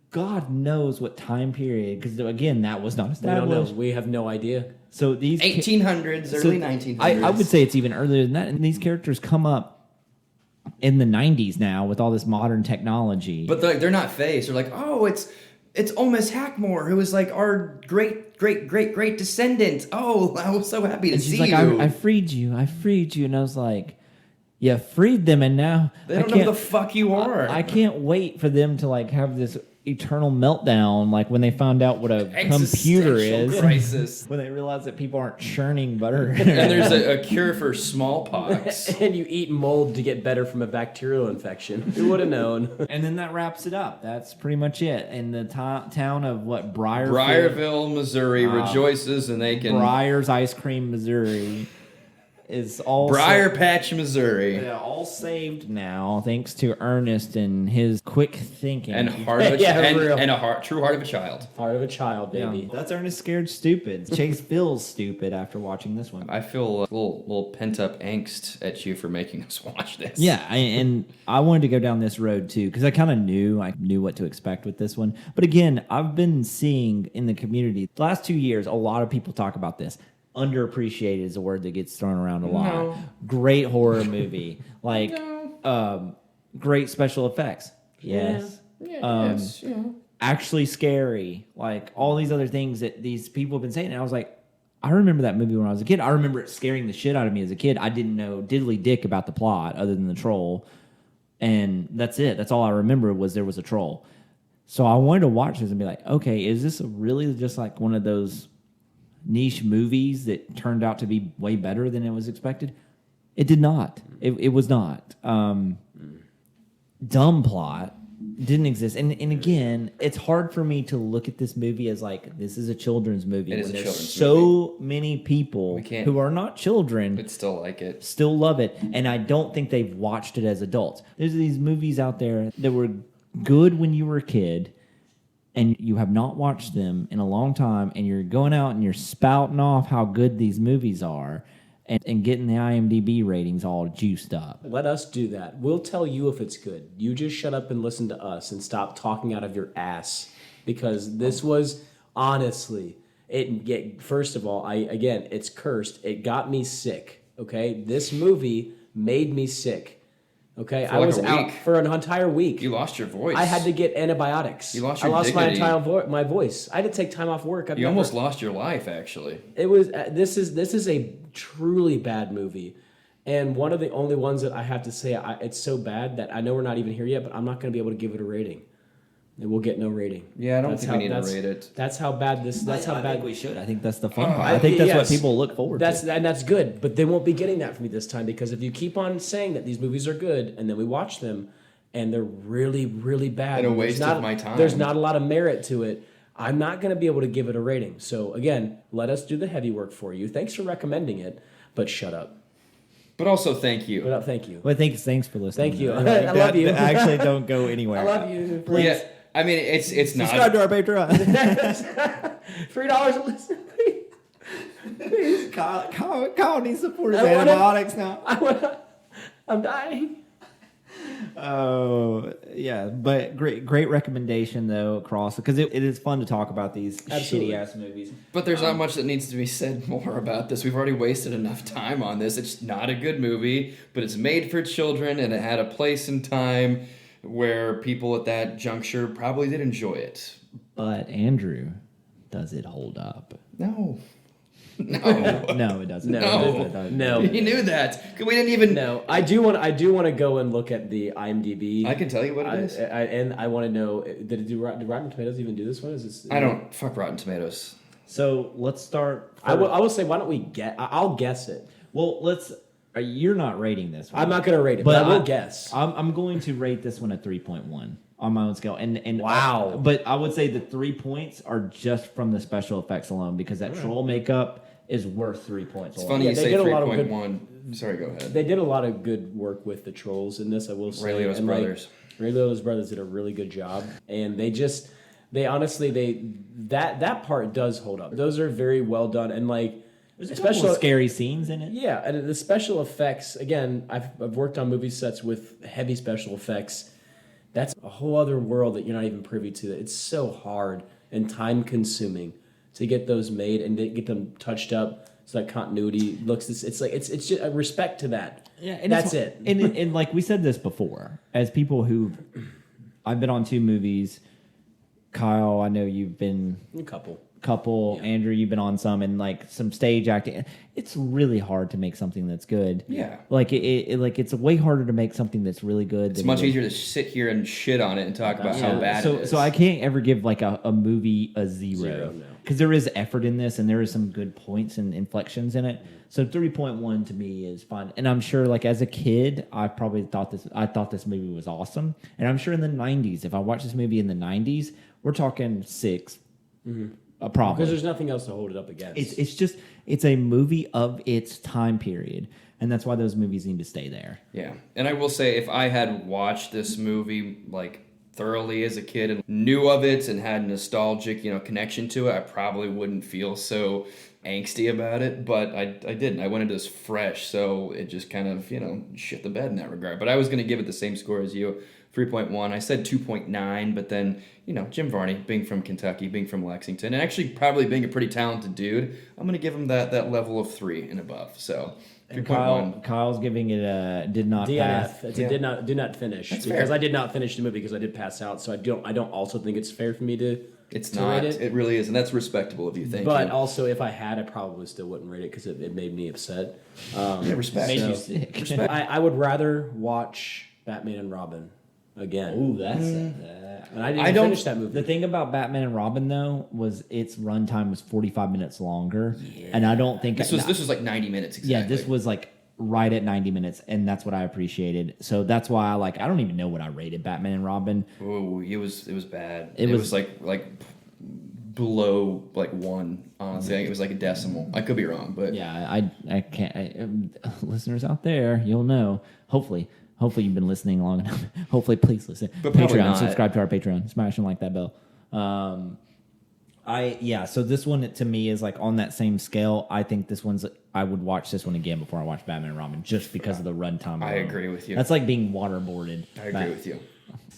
God knows what time period, because again, that was not We don't know. established. We have no idea. So these 1800s, early 1900s. I would say it's even earlier than that. And these characters come up in the 90s now with all this modern technology. But they're not phased. They're like, oh, it's Old Miss Hackmore, who was like our great descendant. Oh, I was so happy to and she's see like, you. I freed you. And I was like, you freed them, and now They don't know who the fuck you are. I can't wait for them to like have this eternal meltdown, like when they found out what a computer is. Crisis. When they realize that people aren't churning butter. And there's a cure for smallpox. And you eat mold to get better from a bacterial infection. Who would have known? And then that wraps it up. That's pretty much it. And the town of what, Briarville, Missouri rejoices, and they can... Briar's Ice Cream, Missouri is all Briar Patch, Missouri. Yeah, all saved now thanks to Ernest and his quick thinking. And heart of a true heart of a child. Heart of a child, baby. Yeah, that's Ernest Scared Stupid. Chase feels stupid after watching this one. I feel a little pent up angst at you for making us watch this. Yeah, and I wanted to go down this road too because I kind of knew what to expect with this one. But again, I've been seeing in the community the last 2 years a lot of people talk about this. Underappreciated is a word that gets thrown around a lot. No. Great horror movie, like great special effects. Yes. Yes. Actually scary. Like all these other things that these people have been saying. And I was like, I remember that movie when I was a kid. I remember it scaring the shit out of me as a kid. I didn't know diddly dick about the plot other than the troll. And that's it. That's all I remember was there was a troll. So I wanted to watch this and be like, okay, is this really just like one of those niche movies that turned out to be way better than it was expected? It did not. It was not. Dumb plot. Didn't exist. And again, it's hard for me to look at this movie as like, this is a children's movie. It is when a there's children's so many people can't- who are not children But still like it. still love it, and I don't think they've watched it as adults. There's these movies out there that were good when you were a kid, and you have not watched them in a long time, and you're going out and you're spouting off how good these movies are, and getting the IMDb ratings all juiced up. Let us do that. We'll tell you if it's good. You just shut up and listen to us and stop talking out of your ass, because this was honestly first of all, it's cursed. It got me sick. Okay, this movie made me sick. Okay, For I like was a out week. for an entire week. You lost your voice. I had to get antibiotics. You lost I your lost my dignity. entire my voice. I had to take time off work. You almost lost your life, actually. It was this is a truly bad movie, and one of the only ones that I have to say it's so bad that I know we're not even here yet, but I'm not going to be able to give it a rating. It will get no rating. Yeah, I don't think we need to rate it. That's how bad this. That's how I bad think we should. I think that's the fun part. I think that's what people look forward to. And that's good, but they won't be getting that from me this time, because if you keep on saying that these movies are good and then we watch them and they're really, really bad, And a waste of my time. There's not a lot of merit to it. I'm not going to be able to give it a rating. So again, let us do the heavy work for you. Thanks for recommending it, but shut up. But also, thank you. But thank you. Well, thanks for listening. Thank you. I love you. Actually, don't go anywhere. I love you. Please. Yeah, I mean, it's not. Subscribe to our Patreon. $3 a listen. Kyle needs support his I wanna- antibiotics now. I'm dying. Oh yeah, but great recommendation though across, because it is fun to talk about these Absolutely. shitty ass movies. But there's not much that needs to be said more about this. We've already wasted enough time on this. It's not a good movie, but it's made for children, and it had a place and time where people at that juncture probably did enjoy it. But Andrew, does it hold up? No. No. No, it doesn't. No. It doesn't. No. You knew that. We didn't even. No, I do want to go and look at the IMDb. I can tell you what it is. And I want to know, did Rotten Tomatoes even do this one? Is this? I don't. Fuck Rotten Tomatoes. So let's start. I will say, why don't we get? I'll guess it. Well, let's. You're not rating this one. I'm not going to rate it, but I will guess. I'm going to rate this one a 3.1 on my own scale. And Wow. but I would say the 3 points are just from the special effects alone, because that troll makeup is worth 3 points. It's alone. funny you they say did a lot of good- 3.1. Sorry, go ahead. They did a lot of good work with the trolls in this, I will say. Ray Liotta's And, brothers. Ray Liotta's brothers did a really good job, and they honestly that part does hold up. Those are very well done, and There's a couple of scary scenes in it. Yeah, and the special effects, again, I've worked on movie sets with heavy special effects. That's a whole other world that you're not even privy to. It's so hard and time consuming to get those made and to get them touched up so that continuity looks it's just a respect to that. Yeah, and that's it. And like we said this before, as people who I've been on 2 movies. Kyle, I know you've been A couple. Yeah. Andrew, you've been on some, and some stage acting. It's really hard to make something that's good. Yeah. It's way harder to make something that's really good. It's much easier to sit here and shit on it and talk about how bad it is. So I can't ever give a movie a 0, no. because there is effort in this and there is some good points and inflections in it. So 3.1 to me is fine, and I'm sure as a kid I probably thought this movie was awesome, and I'm sure in the 90s, if I watched this movie in the 90s, we're talking 6. Probably Because there's nothing else to hold it up against. It's a movie of its time period, and that's why those movies need to stay there. Yeah, and I will say, if I had watched this movie thoroughly as a kid and knew of it and had a nostalgic, connection to it, I probably wouldn't feel so angsty about it. But I didn't. I went into this fresh, so it just kind of shit the bed in that regard. But I was going to give it the same score as you, 3.1. I said 2.9, but then, Jim Varney, being from Kentucky, being from Lexington, and actually probably being a pretty talented dude, I'm going to give him that level of 3 and above. So 3.1. Kyle's giving it a did not pass. DNF. It's a did not finish. That's because fair. I did not finish the movie because I did pass out. So I don't also think it's fair for me to. It's to not. rate it. It really is, and that's respectable of you. Thank But you. also, if I had, I probably still wouldn't rate it because it made me upset. Yeah, respect. Made you So- sick. I would rather watch Batman and Robin again. Ooh, that's And I didn't I don't- finish that movie. the thing about Batman and Robin though was its runtime was 45 minutes longer, and I don't think This was like 90 minutes exactly. yeah, this was like right at 90 minutes, and that's what I appreciated. So that's why I don't even know what I rated Batman and Robin. Oh, it was bad. It It was- was like below like 1. Honestly, it was like a decimal. I could be wrong, but Yeah, I can't. Listeners out there, you'll know. Hopefully you've been listening long enough. Hopefully, please listen. But probably Patreon, not. subscribe to our Patreon, smash and like that bell. So this one to me is like on that same scale. I think this one's. I would watch this one again before I watch Batman and Robin, just because of the runtime. I alone. agree with you. That's like being waterboarded. I agree with you.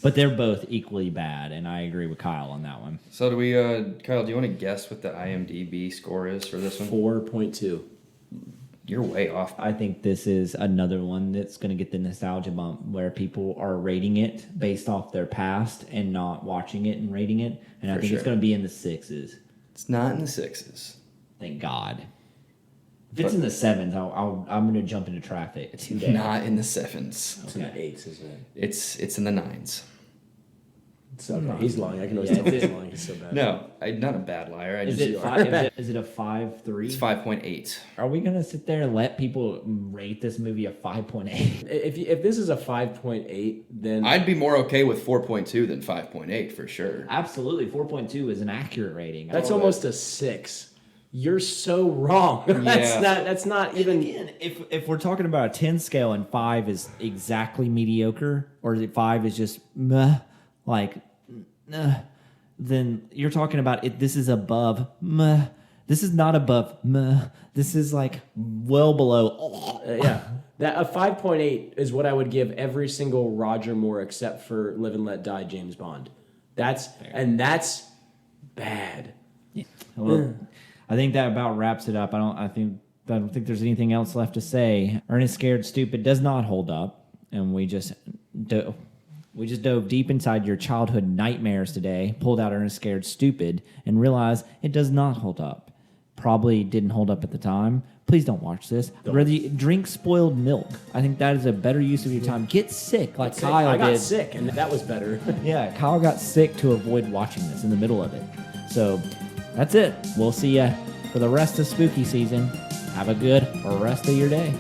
But they're both equally bad, and I agree with Kyle on that one. So do we, Kyle? Do you want to guess what the IMDb score is for this one? 4.2. You're way off. I think this is another one that's going to get the nostalgia bump where people are rating it based off their past and not watching it and rating it. And I For think it's sure. going to be in the 6s. It's not in the 6s. Thank God. If it's in the 7s, I'm going to jump into traffic. It's not in the 7s. It's in the 8s, isn't it? It's in the 9s. So he's lying. I can always Yeah, tell he's lying. He's so bad. No, I'm not a bad liar. Is it a 5.3? It's 5.8. Are we going to sit there and let people rate this movie a 5.8? If this is a 5.8, then I'd be more okay with 4.2 than 5.8 for sure. Absolutely. 4.2 is an accurate rating. that's almost a 6. You're so wrong. Yeah. That's not even. Again, if we're talking about a 10 scale and 5 is exactly mediocre, or 5 is just meh, then you're talking about it. This is above meh. This is not above meh. This is like well below. Yeah. That a 5.8 is what I would give every single Roger Moore except for Live and Let Die James Bond. That's bad. Well, I think that about wraps it up. I don't think there's anything else left to say. Ernest Scared Stupid does not hold up, and we just dove deep inside your childhood nightmares today, pulled out Ernest Scared Stupid, and realized it does not hold up. Probably didn't hold up at the time. Please don't watch this. Rather, drink spoiled milk. I think that is a better use of your time. Get sick like Kyle I got did. sick, and that was better. Yeah, Kyle got sick to avoid watching this in the middle of it. So that's it. We'll see you for the rest of spooky season. Have a good rest of your day.